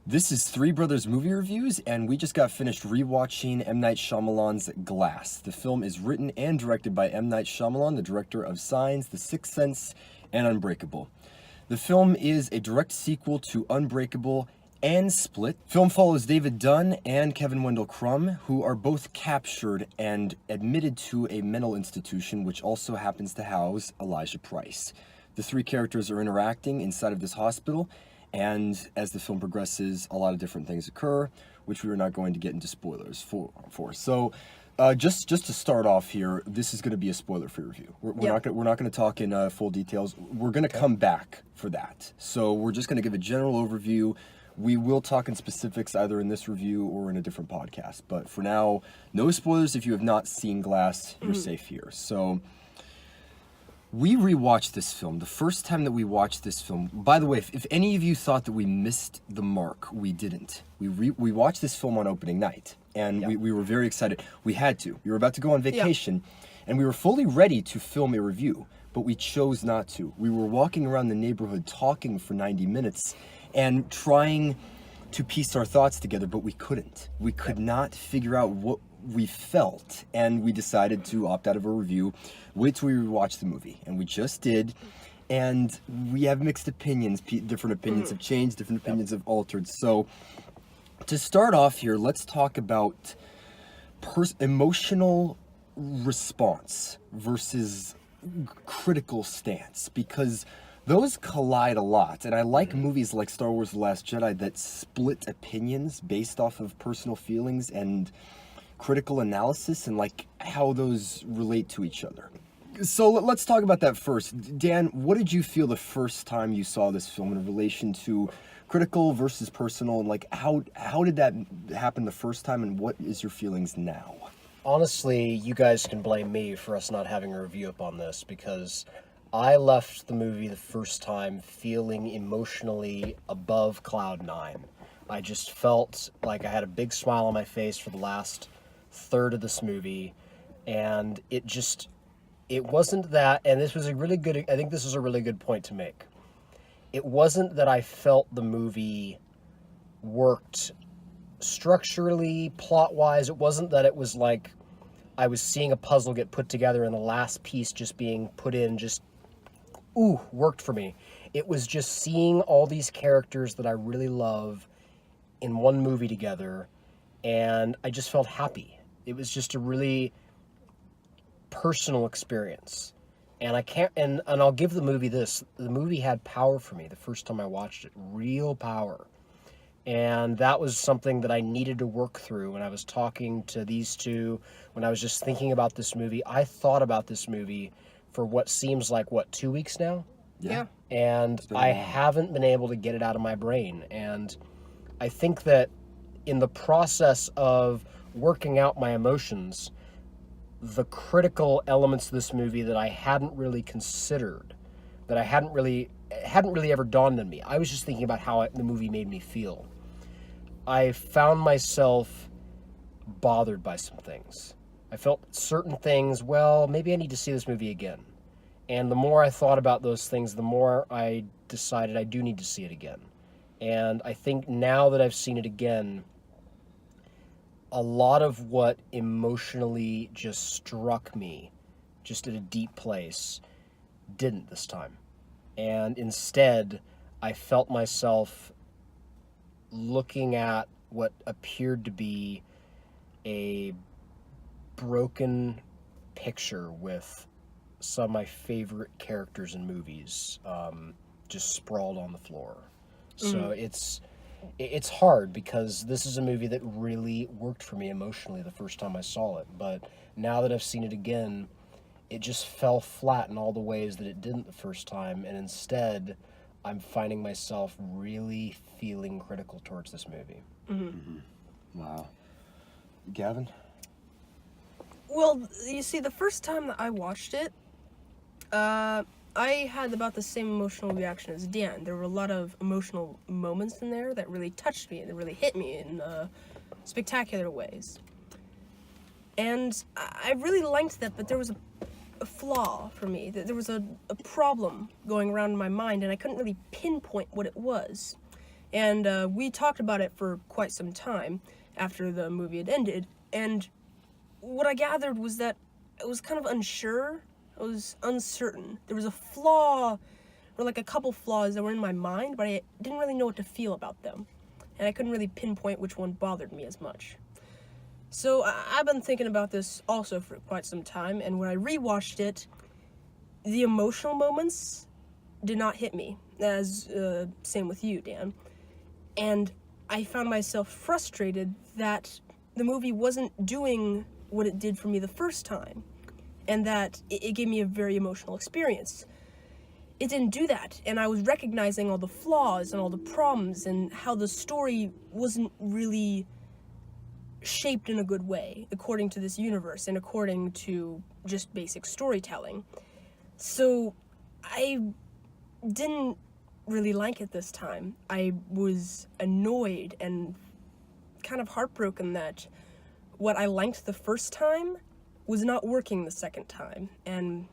This is Three Brothers Movie Reviews, and we just got finished rewatching M. Night Shyamalan's Glass. The film is written and directed by M. Night Shyamalan, the director of Signs, The Sixth Sense, and Unbreakable. The film is a direct sequel to Unbreakable and Split. Film follows David Dunn and Kevin Wendell Crumb, who are both captured and admitted to a mental institution, which also happens to house Elijah Price. The three characters are interacting inside of this hospital, and as the film progresses, a lot of different things occur, which we are not going to get into spoilers for. So, just to start off here, this is going to be a spoiler-free review. We're not going to talk in full details. We're going to come back for that. So we're just going to give a general overview. We will talk in specifics either in this review or in a different podcast. But for now, no spoilers. If you have not seen Glass, you're safe here. So we rewatched this film. The first time that we watched this film, by the way, if any of you thought that we missed the mark, we didn't. We watched this film on opening night, and we were very excited. We had to. We were about to go on vacation, and we were fully ready to film a review, but we chose not to. We were walking around the neighborhood talking for 90 minutes and trying to piece our thoughts together, but we couldn't. We could not figure out what we felt, and we decided to opt out of a review, wait till we rewatch the movie, and we just did, and we have mixed opinions. Different opinions have changed, different opinions have altered. So to start off here, let's talk about emotional response versus critical stance, because those collide a lot, and I like movies like Star Wars The Last Jedi that split opinions based off of personal feelings and critical analysis and like how those relate to each other. So let's talk about that first. Dan, what did you feel the first time you saw this film in relation to critical versus personal, and like how did that happen the first time, and what is your feelings now? Honestly, you guys can blame me for us not having a review up on this, because I left the movie the first time feeling emotionally above cloud nine. I just felt like I had a big smile on my face for the last third of this movie, and it wasn't that, and I think this is a really good point to make. It wasn't that I felt the movie worked structurally, plot-wise. It wasn't that it was like I was seeing a puzzle get put together and the last piece just being put in worked for me. It was just seeing all these characters that I really love in one movie together, and I just felt happy. It was just a really personal experience. And I'll give the movie this. The movie had power for me the first time I watched it. Real power. And that was something that I needed to work through when I was talking to these two, when I was just thinking about this movie. I thought about this movie for what seems like, 2 weeks now? Yeah. And I haven't been able to get it out of my brain. And I think that in the process of working out my emotions, the critical elements of this movie that I hadn't really considered, that I hadn't really ever dawned on me. I was just thinking about how the movie made me feel. I found myself bothered by some things. I felt certain things, well, maybe I need to see this movie again. And the more I thought about those things, the more I decided I do need to see it again. And I think now that I've seen it again, a lot of what emotionally just struck me, just at a deep place, didn't this time. And instead, I felt myself looking at what appeared to be a broken picture with some of my favorite characters in movies just sprawled on the floor. So it's hard, because this is a movie that really worked for me emotionally the first time I saw it. But now that I've seen it again, it just fell flat in all the ways that it didn't the first time. And instead, I'm finding myself really feeling critical towards this movie. Wow. Gavin? Well, you see, the first time that I watched it, I had about the same emotional reaction as Dan. There were a lot of emotional moments in there that really touched me and that really hit me in spectacular ways. And I really liked that, but there was a flaw for me. There was a problem going around in my mind, and I couldn't really pinpoint what it was. And we talked about it for quite some time after the movie had ended. And what I gathered was that I was kind of unsure. I was uncertain. There was a flaw, or like a couple flaws that were in my mind, but I didn't really know what to feel about them. And I couldn't really pinpoint which one bothered me as much. So I've been thinking about this also for quite some time, and when I rewatched it, the emotional moments did not hit me, as same with you, Dan. And I found myself frustrated that the movie wasn't doing what it did for me the first time, and that it gave me a very emotional experience. It didn't do that, and I was recognizing all the flaws and all the problems and how the story wasn't really shaped in a good way according to this universe and according to just basic storytelling. So I didn't really like it this time. I was annoyed and kind of heartbroken that what I liked the first time was not working the second time, and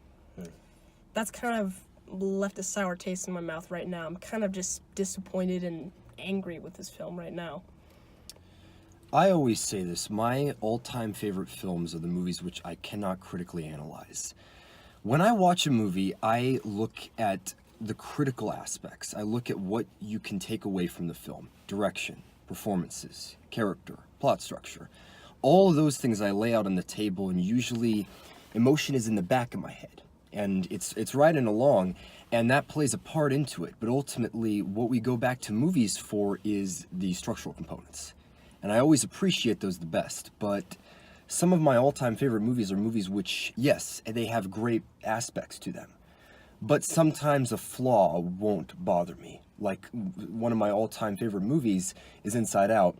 that's kind of left a sour taste in my mouth right now. I'm kind of just disappointed and angry with this film right now. I always say this, my all-time favorite films are the movies which I cannot critically analyze. When I watch a movie, I look at the critical aspects. I look at what you can take away from the film. Direction, performances, character, plot structure. All of those things I lay out on the table, and usually emotion is in the back of my head. And it's riding along, and that plays a part into it. But ultimately, what we go back to movies for is the structural components. And I always appreciate those the best. But some of my all-time favorite movies are movies which, yes, they have great aspects to them. But sometimes a flaw won't bother me. Like, one of my all-time favorite movies is Inside Out.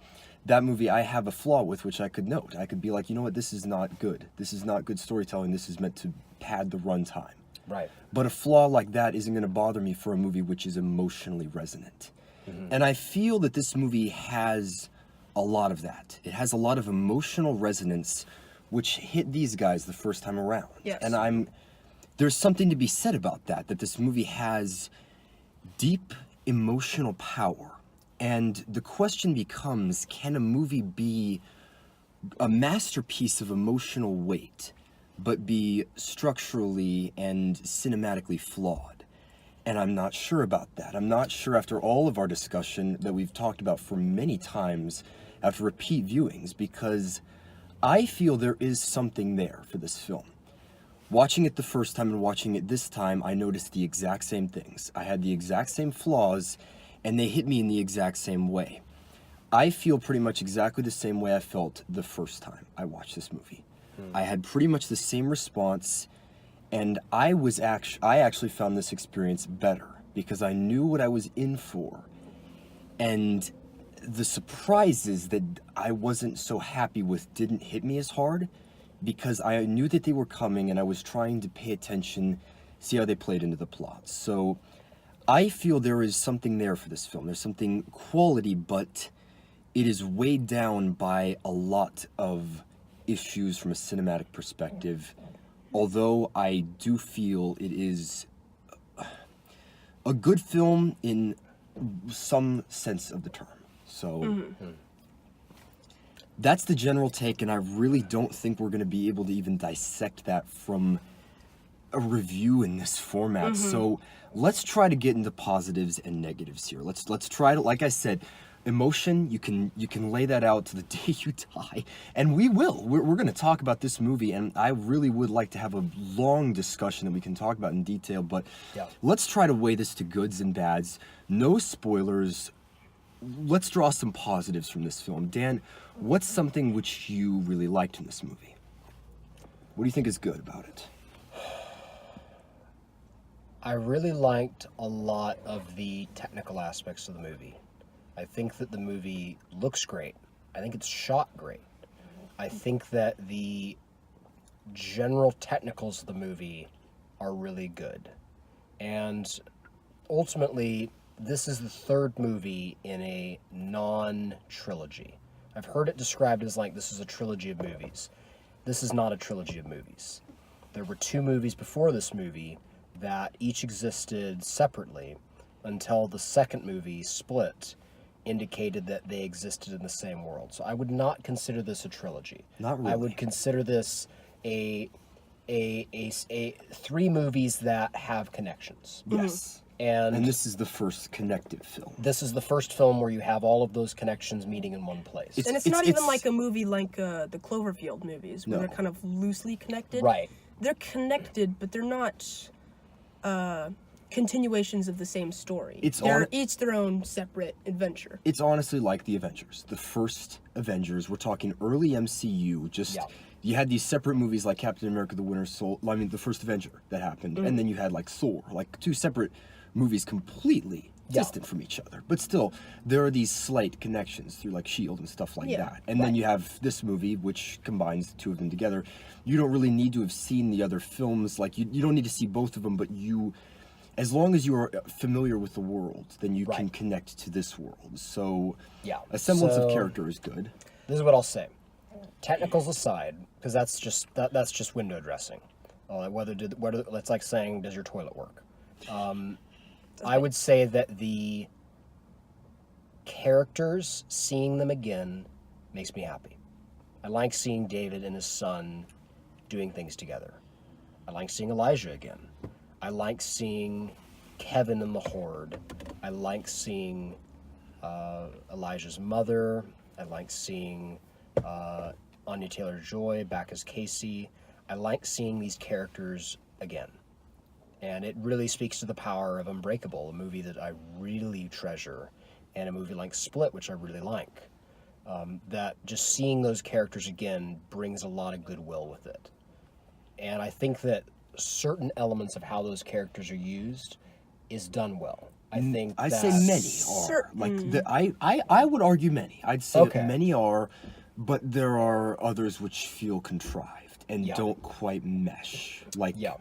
That movie I have a flaw with, which I could note. I could be like, you know what, this is not good. This is not good storytelling. This is meant to pad the runtime. Right. But a flaw like that isn't going to bother me for a movie which is emotionally resonant. And I feel that this movie has a lot of that. It has a lot of emotional resonance, which hit these guys the first time around. Yes. And there's something to be said about that this movie has deep emotional power. And the question becomes, can a movie be a masterpiece of emotional weight, but be structurally and cinematically flawed? And I'm not sure about that. I'm not sure, after all of our discussion that we've talked about for many times, after repeat viewings, because I feel there is something there for this film. Watching it the first time and watching it this time, I noticed the exact same things. I had the exact same flaws, and they hit me in the exact same way. I feel pretty much exactly the same way I felt the first time I watched this movie. I had pretty much the same response, and I actually found this experience better because I knew what I was in for. And the surprises that I wasn't so happy with didn't hit me as hard because I knew that they were coming, and I was trying to pay attention, see how they played into the plot. So I feel there is something there for this film. There's something quality, but it is weighed down by a lot of issues from a cinematic perspective. Although I do feel it is a good film in some sense of the term. So that's the general take, and I really don't think we're going to be able to even dissect that from a review in this format. So let's try to get into positives and negatives here. Let's try to, like I said, emotion, you can lay that out to the day you die, and we will. We're going to talk about this movie, and I really would like to have a long discussion that we can talk about in detail, but let's try to weigh this to goods and bads. No spoilers. Let's draw some positives from this film. Dan, what's something which you really liked in this movie? What do you think is good about it? I really liked a lot of the technical aspects of the movie. I think that the movie looks great. I think it's shot great. I think that the general technicals of the movie are really good. And ultimately, this is the third movie in a non-trilogy. I've heard it described as like this is a trilogy of movies. This is not a trilogy of movies. There were two movies before this movie that each existed separately until the second movie split indicated that they existed in the same world. So I would not consider this a trilogy. Not I really. would consider this a 3 movies that have connections. Yes. And And this is the first connected film. this is the first film where you have all of those connections meeting in one place. And it's not even like a movie like the Cloverfield movies, where No. they're kind of loosely connected. Right. They're connected, but they're not continuations of the same story. They're each their own separate adventure. It's honestly like the Avengers. The first Avengers, we're talking early MCU, just Yeah. you had these separate movies like Captain America the Winter Soldier, I mean the first Avenger that happened, and then you had like Thor, like 2 separate movies completely Yeah. distant from each other. But still, there are these slight connections through like SHIELD and stuff like Yeah. that. And then you have this movie which combines the 2 of them together. You don't really need to have seen the other films, like you don't need to see both of them, but as long as you are familiar with the world, then you can Right. connect to this world. So Yeah. a semblance of So- character is good. This is what I'll say. Technicals aside, because that's just window dressing. That's like saying, does your toilet work? I would say that the characters, seeing them again, makes me happy. I like seeing David and his son doing things together. I like seeing Elijah again. I like seeing Kevin and the Horde. I like seeing Elijah's mother. I like seeing Anya Taylor-Joy back as Casey. I like seeing these characters again. And it really speaks to the power of Unbreakable, a movie that I really treasure, and a movie like Split, which I really like. That just seeing those characters again brings a lot of goodwill with it. And I think that certain elements of how those characters are used is done well. I think I'd that say many are. Like I would argue many. I'd say Okay. that many are, but there are others which feel contrived and Yeah. don't quite mesh. Like Yeah.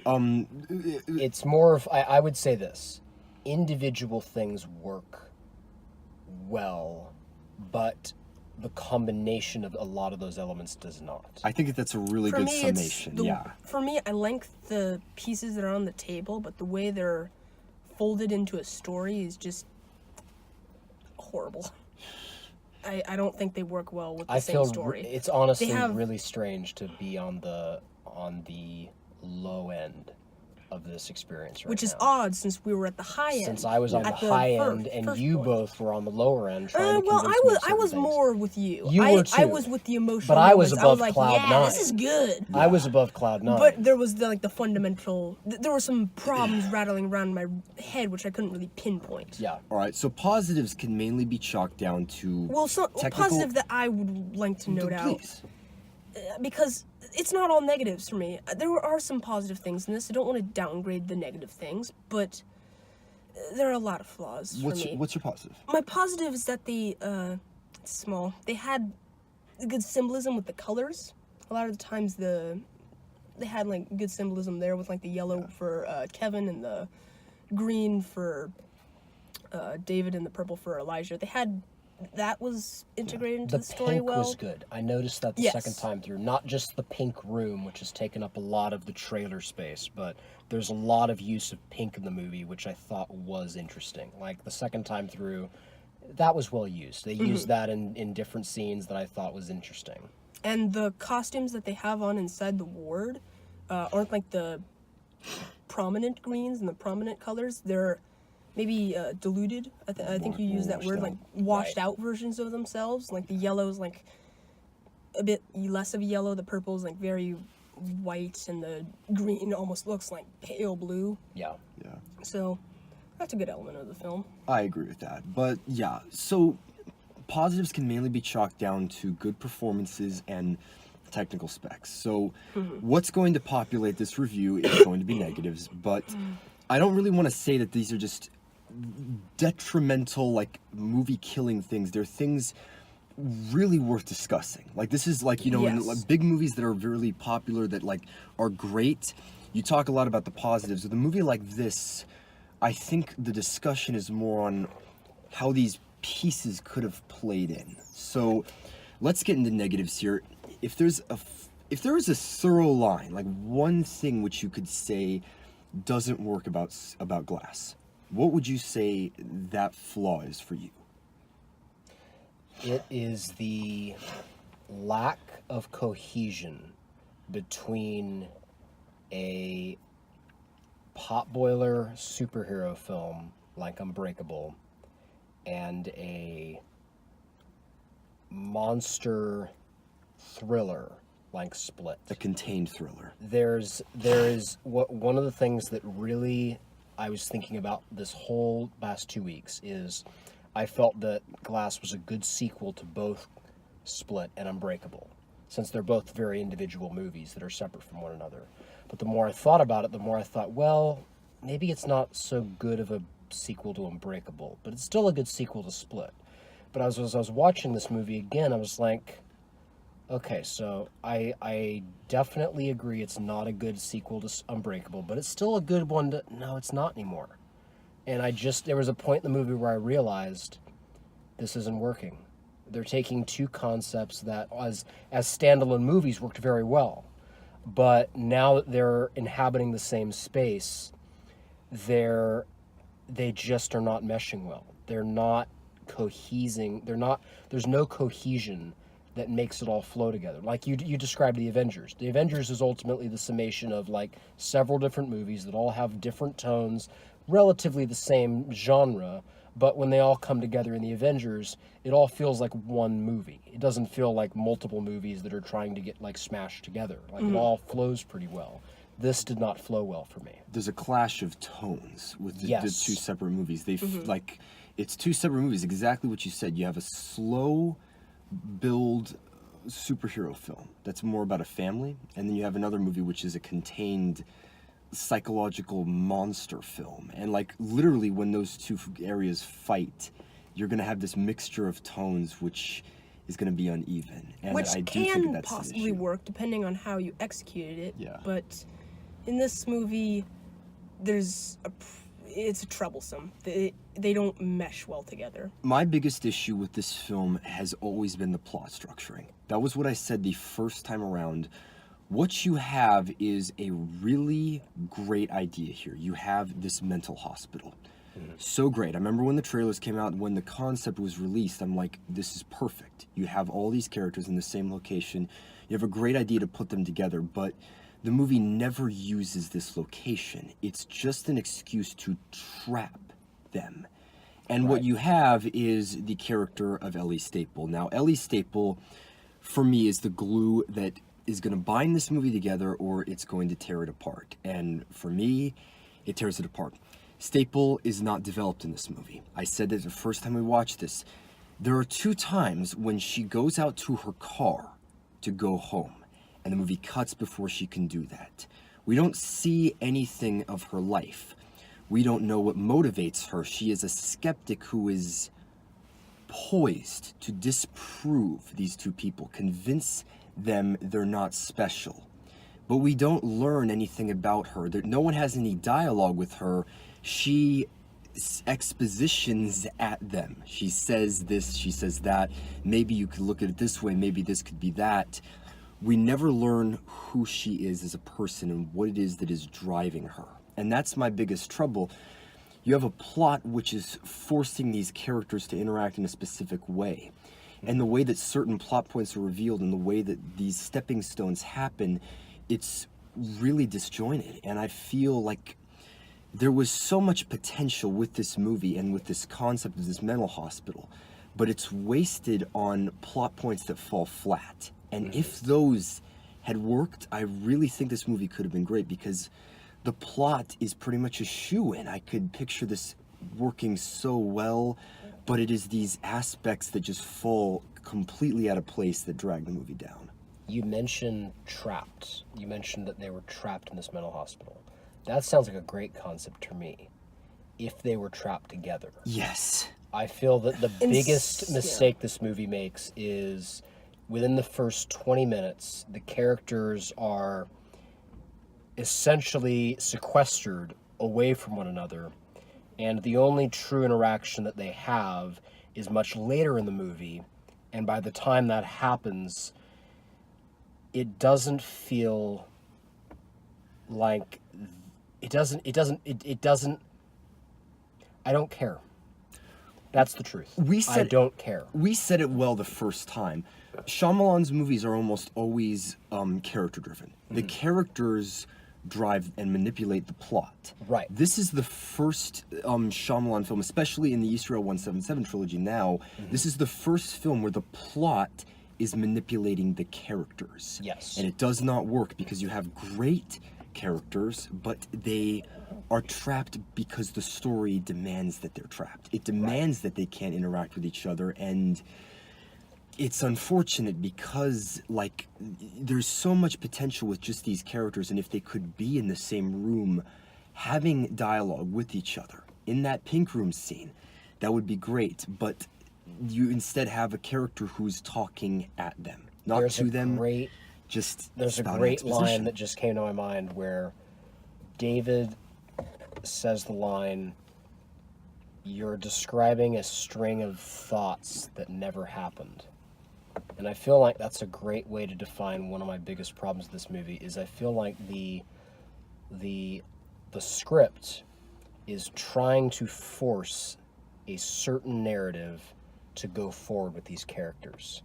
um It's more of, I would say this, individual things work well, but the combination of a lot of those elements does not. I think that's a really For good me, summation. Yeah. For me, I like the pieces that are on the table, but the way they're folded into a story is just horrible. I don't think they work well with the I same feel story. it's honestly have- really strange to be on the low end of this experience right which is now. odd since we were at the high end. Since I was on the at high fir- end and first you point. both were on the lower end trying to Well, convince I me was of I certain was things. more with you. You I, were I too. was with the emotional. But I was moments. above like, cloud yeah, nine. this is good. I was above cloud 9. But there was the fundamental. There were some problems rattling around in my head which I couldn't really pinpoint. yeah. All right. So positives can mainly be chalked down to Well, technical. positive that I would like to note out, Please. because it's not all negatives for me. There are some positive things in this. I don't want to downgrade the negative things, but there are a lot of flaws for me. What's your positive? My positive is that it's small. They had good symbolism with the colors. A lot of the times they had like good symbolism there with like the yellow for Kevin and the green for David and the purple for Elijah. That was integrated into The the story pink well. was good. I noticed that the Yes. second time through. Not just the pink room, which has taken up a lot of the trailer space, but there's a lot of use of pink in the movie, which I thought was interesting. Like the second time through, that was well used. They used that in different scenes that I thought was interesting. And the costumes that they have on inside the ward aren't like the prominent greens and the prominent colors. They're maybe diluted. I think you use that washed word, out. like washed Right. out versions of themselves. Like the yellow's like a bit less of a yellow. The purple's like very white, and the green almost looks like pale blue. Yeah. Yeah. So that's a good element of the film. I agree with that. But yeah, so positives can mainly be chalked down to good performances and technical specs. So what's going to populate this review is going to be negatives, but I don't really want to say that these are just detrimental, like movie killing things. They're things really worth discussing. Like this is like, in Yes. like, big movies that are really popular that like are great. You talk a lot about the positives. With a movie like this, I think the discussion is more on how these pieces could have played in. So let's get into negatives here. If there is a thorough line, like one thing which you could say doesn't work about Glass, what would you say that flaw is for you? It is the lack of cohesion between a potboiler superhero film like Unbreakable and a monster thriller like Split. A contained thriller. There is one of the things that really I was thinking about this whole last 2 weeks is I felt that Glass was a good sequel to both Split and Unbreakable, since they're both very individual movies that are separate from one another. But the more I thought about it, the more I thought, well, maybe it's not so good of a sequel to Unbreakable, but it's still a good sequel to Split. But as I was watching this movie again, I was like, okay, so I definitely agree it's not a good sequel to Unbreakable, but it's still a good one to... No, it's not anymore. And there was a point in the movie where I realized this isn't working. They're taking two concepts that as standalone movies worked very well. But now that they're inhabiting the same space, they just are not meshing well. They're not cohesing. There's no cohesion that makes it all flow together. Like you described the Avengers. The Avengers is ultimately the summation of like several different movies that all have different tones, relatively the same genre, but when they all come together in the Avengers, it all feels like one movie. It doesn't feel like multiple movies that are trying to get like smashed together. Like it all flows pretty well. This did not flow well for me. There's a clash of tones with the two separate movies. Like, it's two separate movies, exactly what you said. You have a slow build superhero film that's more about a family, and then you have another movie which is a contained psychological monster film. And like literally when those two areas fight, you're going to have this mixture of tones which is going to be uneven. And which I do can think that's possibly work depending on how you executed it. Yeah. But in this movie, it's troublesome. They don't mesh well together. My biggest issue with this film has always been the plot structuring. That was what I said the first time around. What you have is a really great idea here. You have this mental hospital. So great. I remember when the trailers came out, when the concept was released, I'm like, this is perfect. You have all these characters in the same location. You have a great idea to put them together, but the movie never uses this location. It's just an excuse to trap them. And what you have is the character of Ellie Staple. Now, Ellie Staple, for me, is the glue that is going to bind this movie together, or it's going to tear it apart. And for me, it tears it apart. Staple is not developed in this movie. I said that the first time we watched this. There are two times when she goes out to her car to go home, and the movie cuts before she can do that. We don't see anything of her life. We don't know what motivates her. She is a skeptic who is poised to disprove these two people, convince them they're not special. But we don't learn anything about her. No one has any dialogue with her. She expositions at them. She says this, she says that. Maybe you could look at it this way, maybe this could be that. We never learn who she is as a person and what it is that is driving her. And that's my biggest trouble. You have a plot which is forcing these characters to interact in a specific way. And the way that certain plot points are revealed and the way that these stepping stones happen, it's really disjointed. And I feel like there was so much potential with this movie and with this concept of this mental hospital, but it's wasted on plot points that fall flat. And if those had worked, I really think this movie could have been great, because the plot is pretty much a shoo-in. I could picture this working so well, but it is these aspects that just fall completely out of place that drag the movie down. You mentioned trapped. You mentioned that they were trapped in this mental hospital. That sounds like a great concept to me. If they were trapped together. Yes. I feel that the biggest mistake this movie makes is within the first 20 minutes, the characters are essentially sequestered away from one another, and the only true interaction that they have is much later in the movie, and by the time that happens, it doesn't feel like I don't care. That's the truth. I don't care. We said it well the first time. Shyamalan's movies are almost always character-driven. The characters drive and manipulate the plot. Right. This is the first Shyamalan film, especially in the Israel 177 trilogy now, this is the first film where the plot is manipulating the characters. Yes. And it does not work because you have great characters, but they are trapped because the story demands that they're trapped. It demands that they can't interact with each other, and it's unfortunate because, like, there's so much potential with just these characters, and if they could be in the same room having dialogue with each other in that pink room scene, that would be great, but you instead have a character who's talking at them, not There's to a them. great- Just There's a spouting great line exposition. that just came to my mind where David says the line, "You're describing a string of thoughts that never happened." And I feel like that's a great way to define one of my biggest problems with this movie. Is I feel like the script is trying to force a certain narrative to go forward with these characters.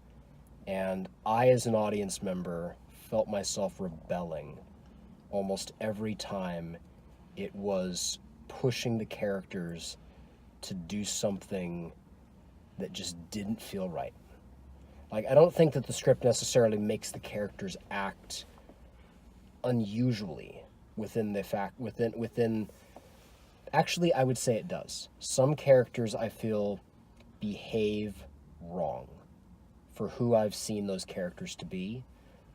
And I, as an audience member, felt myself rebelling almost every time it was pushing the characters to do something that just didn't feel right. Like, I don't think that the script necessarily makes the characters act unusually within actually, I would say it does. Some characters, I feel, behave wrong for who I've seen those characters to be.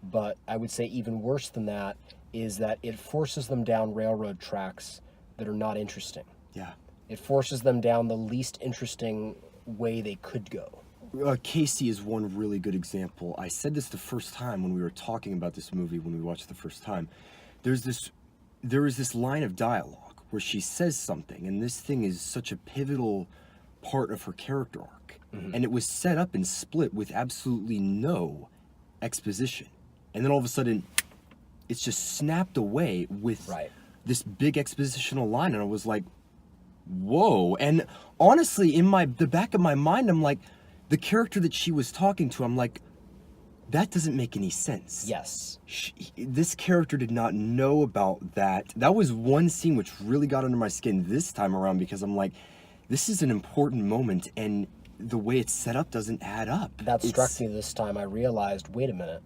But I would say even worse than that is that it forces them down railroad tracks that are not interesting. Yeah. It forces them down the least interesting way they could go. Casey is one really good example. I said this the first time when we were talking about this movie when we watched it the first time. There is this line of dialogue where she says something, and this thing is such a pivotal part of her character arc. And it was set up and split with absolutely no exposition. And then all of a sudden, it's just snapped away with this big expositional line, and I was like, whoa. And honestly, in the back of my mind, I'm like, the character that she was talking to, I'm like, that doesn't make any sense. Yes. This character did not know about that. That was one scene which really got under my skin this time around, because I'm like, this is an important moment, and the way it's set up doesn't add up. That struck me this time. I realized, wait a minute.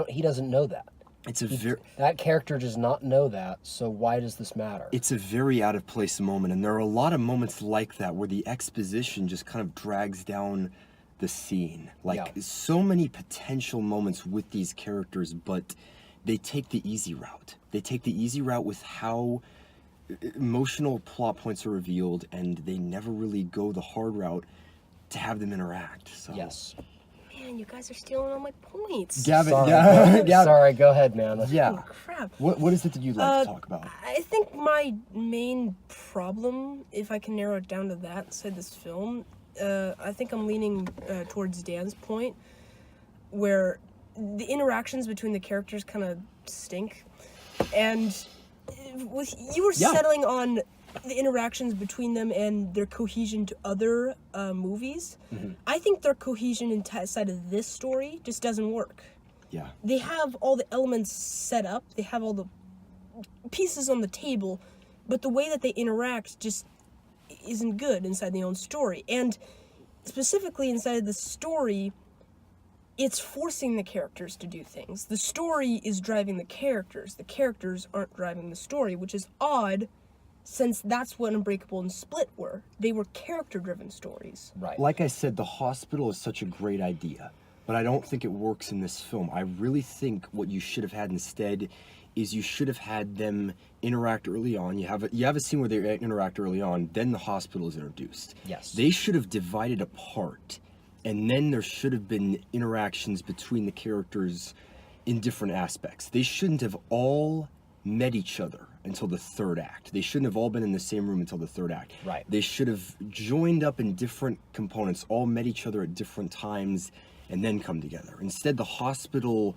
He doesn't know that. That character does not know that, so why does this matter? It's a very out of place moment, and there are a lot of moments like that where the exposition just kind of drags down the scene. Like, so many potential moments with these characters, but they take the easy route. They take the easy route with how emotional plot points are revealed, and they never really go the hard route to have them interact. So. Yes. Man, you guys are stealing all my points. Gavin, Sorry, sorry, go ahead, man. Yeah. Oh, crap. What is it that you'd like to talk about? I think my main problem, if I can narrow it down to that inside this film, I think I'm leaning towards Dan's point, where the interactions between the characters kind of stink. And you were settling on the interactions between them and their cohesion to other movies. I think their cohesion inside of this story just doesn't work. Yeah. They have all the elements set up, they have all the pieces on the table, but the way that they interact just isn't good inside their own story. And specifically inside of the story, it's forcing the characters to do things. The story is driving the characters. The characters aren't driving the story, which is odd, since that's what Unbreakable and Split were. They were character-driven stories. Right. Like I said, the hospital is such a great idea, but I don't think it works in this film. I really think what you should have had instead is you should have had them interact early on. You have a scene where they interact early on, then the hospital is introduced. Yes. They should have divided apart, and then there should have been interactions between the characters in different aspects. They shouldn't have all met each other until the third act. They shouldn't have all been in the same room until the third act. Right. They should have joined up in different components, all met each other at different times, and then come together. Instead, the hospital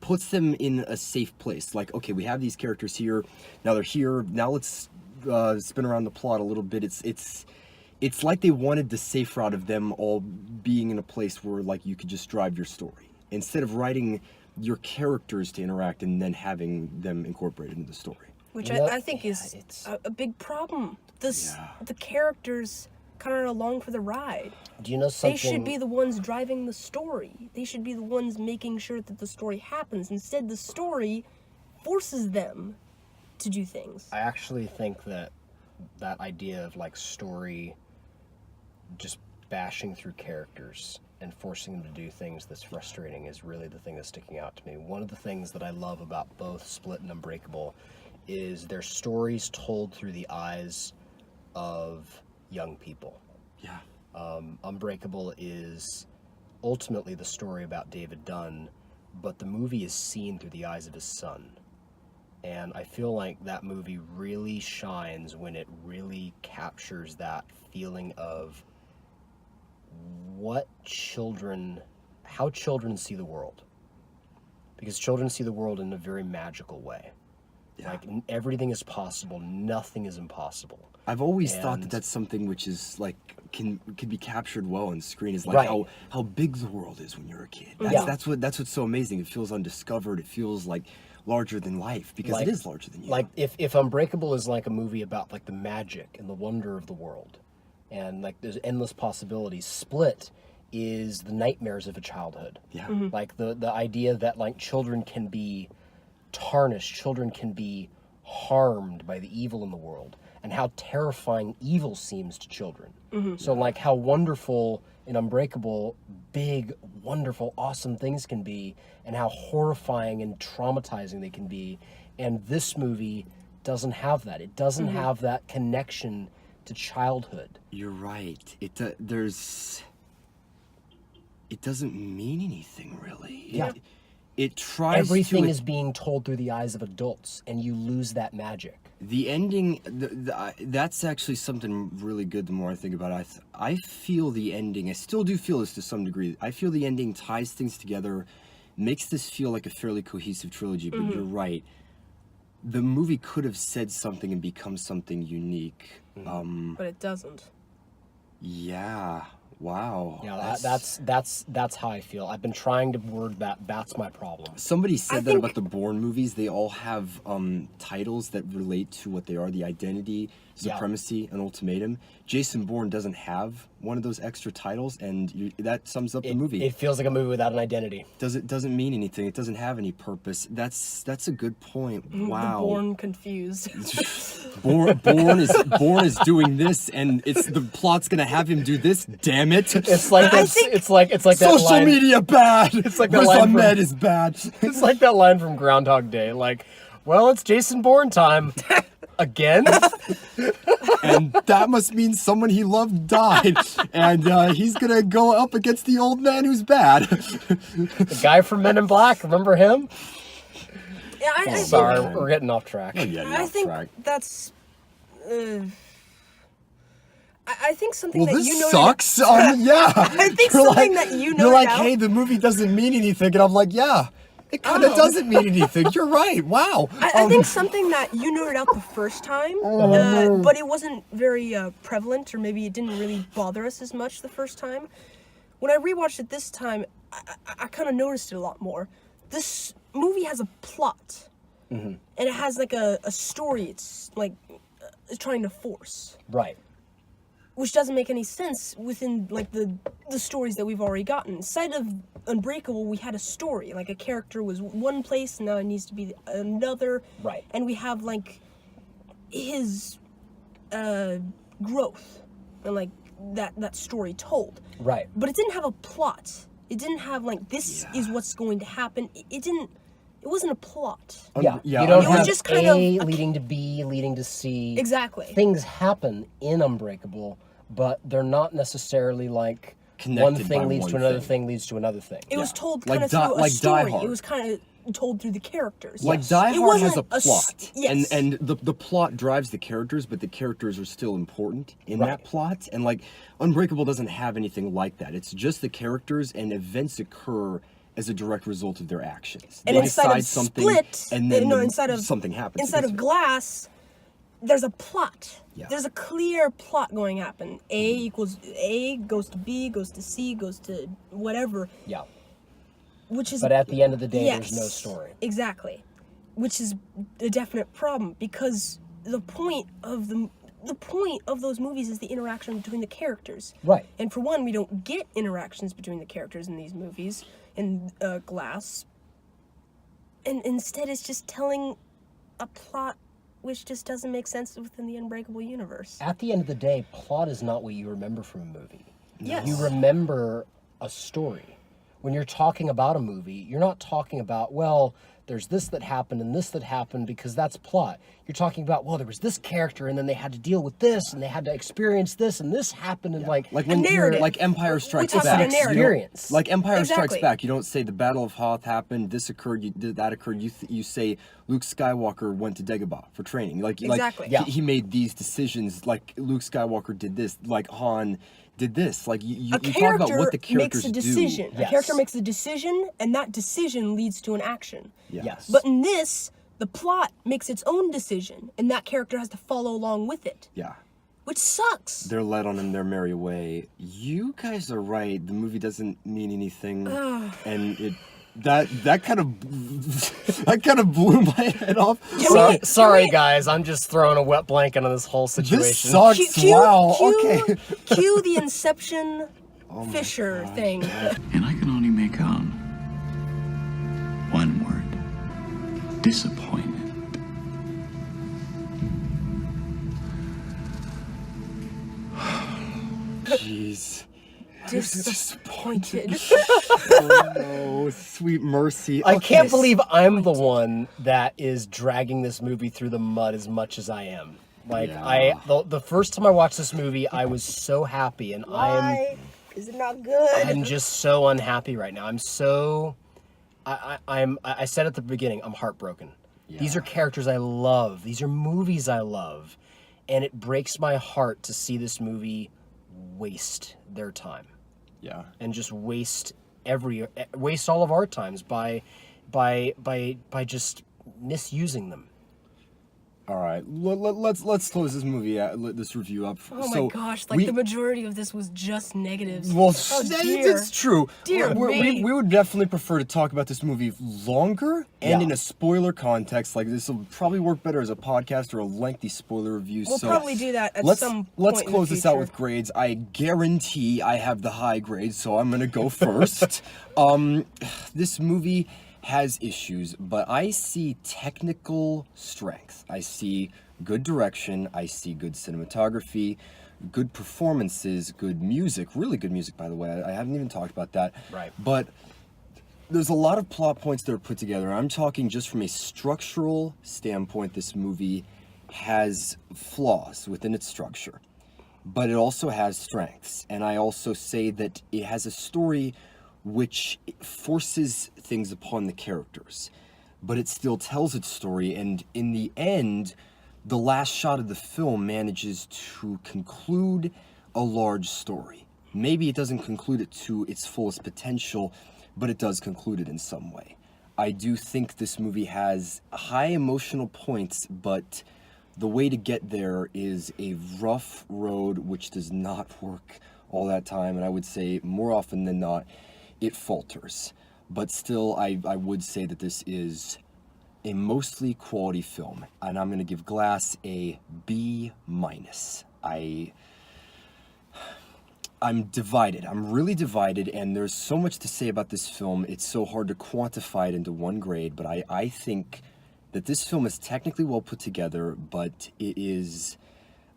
puts them in a safe place. Like, okay, we have these characters here, now they're here, now let's spin around the plot a little bit, it's like they wanted the safe route of them all being in a place where like you could just drive your story instead of writing your characters to interact and then having them incorporated into the story. Which You know, I think is it's- a big problem. This Yeah. the characters kind of along for the ride. Do you know something? They should be the ones driving the story. They should be the ones making sure that the story happens. Instead, the story forces them to do things. I actually think that idea of like story just bashing through characters and forcing them to do things that's frustrating is really the thing that's sticking out to me. One of the things that I love about both Split and Unbreakable is their stories told through the eyes of young people. Yeah. Unbreakable is ultimately the story about David Dunn, but the movie is seen through the eyes of his son. And I feel like that movie really shines when it really captures that feeling of how children see the world. Because children see the world in a very magical way. Yeah. Like everything is possible, nothing is impossible. I've always thought that And- that's something which is like can be captured well on screen is like Right. how big the world is when you're a kid. Yeah. That's what's so amazing. It feels undiscovered. It feels like larger than life because Like- it is larger than you. Like if Unbreakable is like a movie about like the magic and the wonder of the world and like there's endless possibilities, Split is the nightmares of a childhood. Yeah. Like the idea that like children can be tarnished, children can be harmed by the evil in the world, and how terrifying evil seems to children. So like how wonderful in Unbreakable big, wonderful, awesome things can be, and how horrifying and traumatizing they can be. And this movie doesn't have that. It doesn't have that connection to childhood. You're right. It doesn't mean anything really. Yeah. It tries Everything to is being told through the eyes of adults, and you lose that magic. The ending, that's actually something really good the more I think about it. I feel the ending, I still do feel this to some degree. I feel the ending ties things together, makes this feel like a fairly cohesive trilogy, but you're right. The movie could have said something and become something unique. But it doesn't. Yeah. Wow. Yeah, that's how I feel. I've been trying to word that. That's my problem. Somebody said I that think- about the Bourne movies. They all have titles that relate to what they are: the identity, Yeah. supremacy, and ultimatum. Jason Bourne doesn't have one of those extra titles, and that sums up the movie. It feels like a movie without an identity. Doesn't mean anything. It doesn't have any purpose. That's a good point. The Wow. born confused. Bourne is doing this, and the plot's gonna have him do this. Damn it! It's like that's, it's like that Social line. media bad. It's like that Riz line from- Ahmed is bad. It's like that line from Groundhog Day. Like, well, it's Jason Bourne time again. And that must mean someone he loved died, and he's gonna go up against the old man who's bad. The guy from Men in Black. Remember him? Yeah, I Sorry, man. we're getting off track. I think that's. I think something Well, that this you noted. sucks. Yeah. I think You're something that you You're noted like, out- hey, the movie doesn't mean anything, and I'm like, yeah, it kind of doesn't mean anything. You're right. Wow. I think something that you noted out the first time, but it wasn't very prevalent, or maybe it didn't really bother us as much the first time. When I rewatched it this time, I kind of noticed it a lot more. This movie has a plot, and it has like a story. It's like it's trying to force, Right. which doesn't make any sense within like the stories that we've already gotten. Inside of Unbreakable, we had a story, like a character was one place, and now it needs to be another. Right. And we have like his growth and like that story told. Right. But it didn't have a plot. It didn't have like this is what's going to happen. It didn't. It wasn't a plot. Yeah. yeah, You don't It was have just kind A of a- leading to B, leading to C. Exactly. Things happen in Unbreakable, but they're not necessarily like one Connected thing by leads one to another thing. thing leads to another thing. It was told Like kind of Die- through a like Die story. Hard. It was kind of told through the characters. Like Yes. Die It Hard has wasn't a plot, yes. and the plot drives the characters, but the characters are still important in Right. that plot. And like Unbreakable doesn't have anything like that. It's just the characters, and events occur as a direct result of their actions. And They inside of decide something, Split, and then no, inside of something happens. inside of It's- Glass, there's a plot. Yeah. There's a clear plot going to happen. A goes to B, goes to C, goes to whatever. Yeah. Which is. But at the end of the day, yes, there's no story. Exactly. Which is a definite problem, because the point of those movies is the interaction between the characters. Right. And for one, we don't get interactions between the characters in these movies in Glass. And instead it's just telling a plot which just doesn't make sense within the Unbreakable universe. At the end of the day, plot is not what you remember from a movie. Yes. You remember a story. When you're talking about a movie, you're not talking about, well, there's this that happened and this that happened, because that's plot. You're talking about, well, there was this character and then they had to deal with this and they had to experience this and this happened, and Like A when narrative. like Empire Strikes talk about Back. a narrative. You don't- Experience. Like Empire Strikes Exactly. Back, you don't say the Battle of Hoth happened, this occurred, that occurred. You say Luke Skywalker went to Dagobah for training. Exactly. Yeah. He made these decisions. Like Luke Skywalker did this. Like Han did this. Like you A talk character about what the characters makes a decision. do. Yes. A character makes a decision, and that decision leads to an action. Yeah. Yes. But in this, the plot makes its own decision, and that character has to follow along with it, Yeah. which sucks. They're led on in their merry way. You guys are right. The movie doesn't mean anything, and it that kind of blew my head off. Sorry, guys. I'm just throwing a wet blanket on this whole situation. This sucks. Wow. Okay. Cue the Inception Fisher thing. And I can only make out one word: disappointed. Jeez. Disappointed. Oh, sweet mercy. I Okay. can't believe I'm the one that is dragging this movie through the mud as much as I am. Like, Yeah. the first time I watched this movie, I was so happy, and Why is it not good? I'm just so unhappy right now. I'm so, I said at the beginning, I'm heartbroken. These are characters I love. These are movies I love, and it breaks my heart to see this movie waste their time. Yeah. And just waste all of our times by just misusing them. All right. Let's close this movie this review up. Oh my So gosh, like the majority of this was just negatives. Well, oh dear. it's true. Dear me. We would definitely prefer to talk about this movie longer and Yeah. in a spoiler context. Like, this will probably work better as a podcast or a lengthy spoiler review. We'll so probably do that at let's some let's point in close the this out future. with grades. I guarantee I have the high grades, so I'm gonna go first. This movie has issues, but I see technical strength. I see good direction. I see good cinematography, good performances, good music, really good music, by the way. I haven't even talked about that. Right. But there's a lot of plot points that are put together. I'm talking just from a structural standpoint. This movie has flaws within its structure, but it also has strengths. And I also say that it has a story which forces things upon the characters, but it still tells its story. And in the end, the last shot of the film manages to conclude a large story. Maybe it doesn't conclude it to its fullest potential, but it does conclude it in some way. I do think this movie has high emotional points, but the way to get there is a rough road which does not work all that time, and I would say more often than not, it falters. But still, I would say that this is a mostly quality film, and I'm going to give Glass a B-. I'm divided. I'm really divided, and there's so much to say about this film. It's so hard to quantify it into one grade, but I think that this film is technically well put together, but it is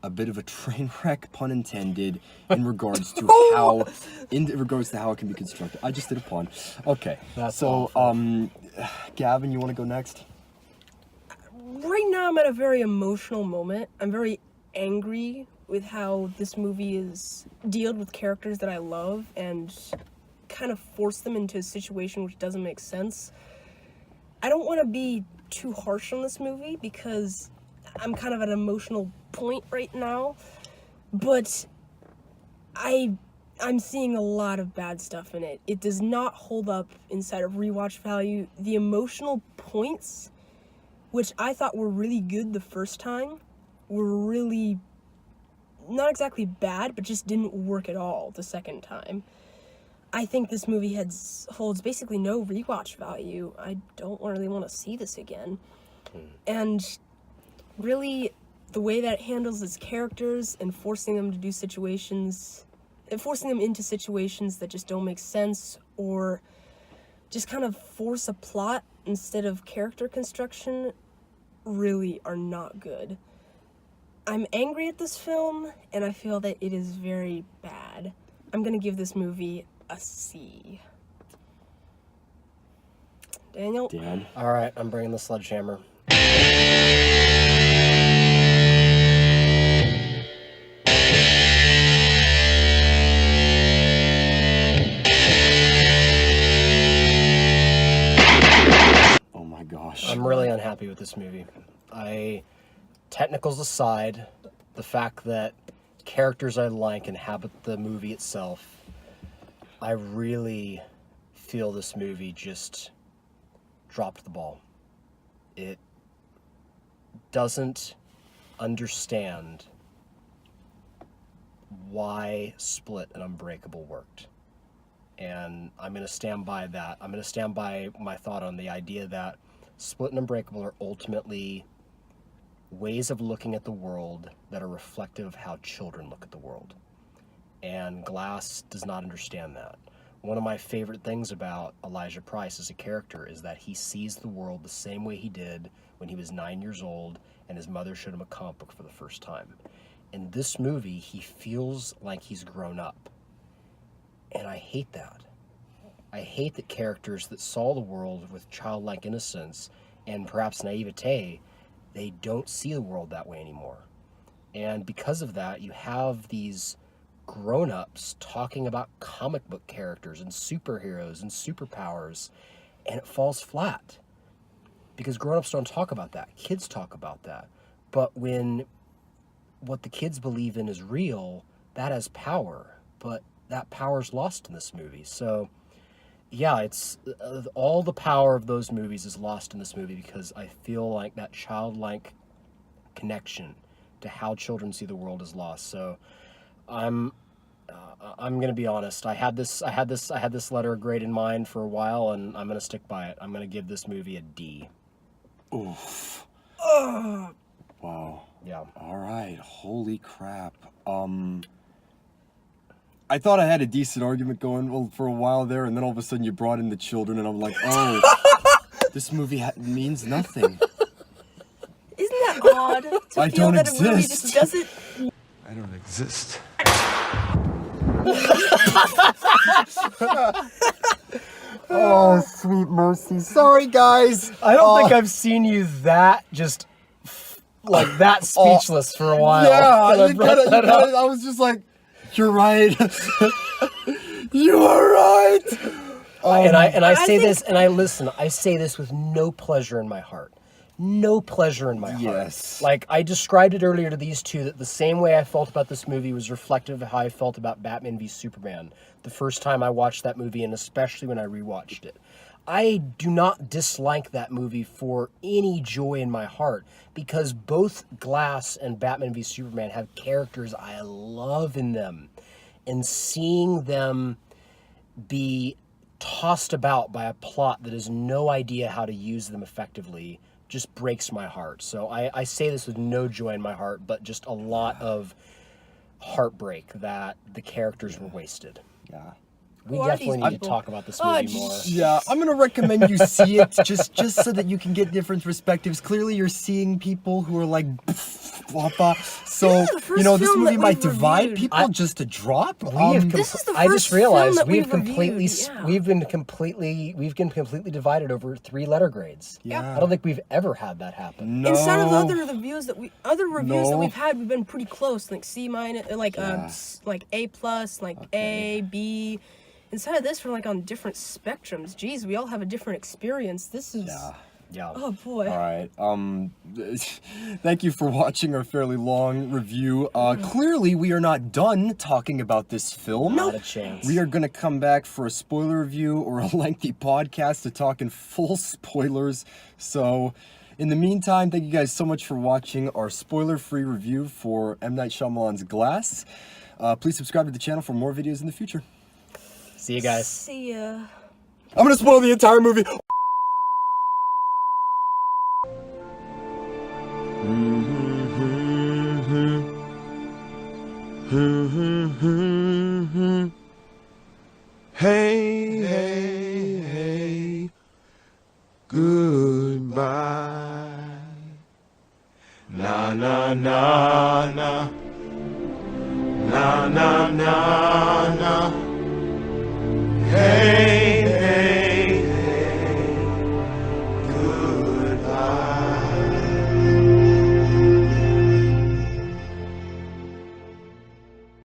a bit of a train wreck, pun intended, in regards to how it can be constructed. I just did a pun. Okay. That's so, Gavin, you want to go next? Right now I'm at a very emotional moment. I'm very angry with how this movie is dealt with characters that I love and kind of force them into a situation which doesn't make sense. I don't want to be too harsh on this movie because I'm kind of at an emotional point right now, but I'm seeing a lot of bad stuff in it. It does not hold up inside of rewatch value. The emotional points, which I thought were really good the first time, were really not exactly bad, but just didn't work at all the second time. I think this movie holds basically no rewatch value. I don't really want to see this again. And really, the way that it handles its characters and forcing them into situations that just don't make sense, or just kind of force a plot instead of character construction, really are not good. I'm angry at this film, and I feel that it is very bad. I'm gonna give this movie a C. Daniel? Dan? All right, I'm bringing the sledgehammer. Oh my gosh. I'm really unhappy with this movie. Technicals aside, the fact that characters I like inhabit the movie itself, I really feel this movie just dropped the ball. It doesn't understand why Split and Unbreakable worked. And I'm going to stand by that. I'm going to stand by my thought on the idea that Split and Unbreakable are ultimately ways of looking at the world that are reflective of how children look at the world. And Glass does not understand that. One of my favorite things about Elijah Price as a character is that he sees the world the same way he did when he was 9 years old and his mother showed him a comic book for the first time. In this movie, he feels like he's grown up. And I hate that. I hate that characters that saw the world with childlike innocence and perhaps naivete, they don't see the world that way anymore. And because of that, you have these grown-ups talking about comic book characters and superheroes and superpowers, and it falls flat. Because grown-ups don't talk about that. Kids talk about that. But when what the kids believe in is real, that has power. But that power's lost in this movie. So, yeah, it's all the power of those movies is lost in this movie because I feel like that childlike connection to how children see the world is lost. So, I'm gonna be honest. I had this letter grade in mind for a while, and I'm gonna stick by it. I'm gonna give this movie a D. Oof. Wow. Yeah. All right. Holy crap. I thought I had a decent argument going for a while there, and then all of a sudden you brought in the children, and I'm like, oh, this movie means nothing. Isn't that odd? To I feel don't that a movie exist. just doesn't. I don't exist. Oh, sweet mercy. Sorry, guys. I don't think I've seen you that just like that speechless for a while. Yeah, when I brought that up. I was just like, you're right. You are right. And I say think- this, and I say this with no pleasure in my heart. No pleasure in my heart. Yes. Like, I described it earlier to these two, that the same way I felt about this movie was reflective of how I felt about Batman v Superman the first time I watched that movie, and especially when I rewatched it. I do not dislike that movie for any joy in my heart, because both Glass and Batman v Superman have characters I love in them. And seeing them be tossed about by a plot that has no idea how to use them effectively just breaks my heart. So I say this with no joy in my heart, but just a lot of heartbreak that the characters were wasted. Yeah. We Who are definitely these need to people? talk about this Oh, movie more. Yeah, I'm gonna recommend you see it just so that you can get different perspectives. Clearly, you're seeing people who are like, blah, blah. So This is the first this film movie that might we've divide reviewed. people just a drop. This is the I just first film realized that we've we've completely reviewed, yeah. we've been completely divided over 3 letter grades. Yeah. I don't think we've ever had that happen. no. Instead of other reviews that No. we've had, we've been pretty close, like C minus, like Yeah. like A plus, like A, B. Instead of this, we're like on different spectrums. Geez, we all have a different experience. This is. Yeah. Yeah. Oh boy. All right. Thank you for watching our fairly long review. Clearly, we are not done talking about this film. Not a chance. We are going to come back for a spoiler review or a lengthy podcast to talk in full spoilers. So, In the meantime, thank you guys so much for watching our spoiler-free review for M. Night Shyamalan's Glass. Please subscribe to the channel for more videos in the future. See you guys. See ya. I'm gonna spoil the entire movie. Hey, hey, hey, goodbye. Na, na, na.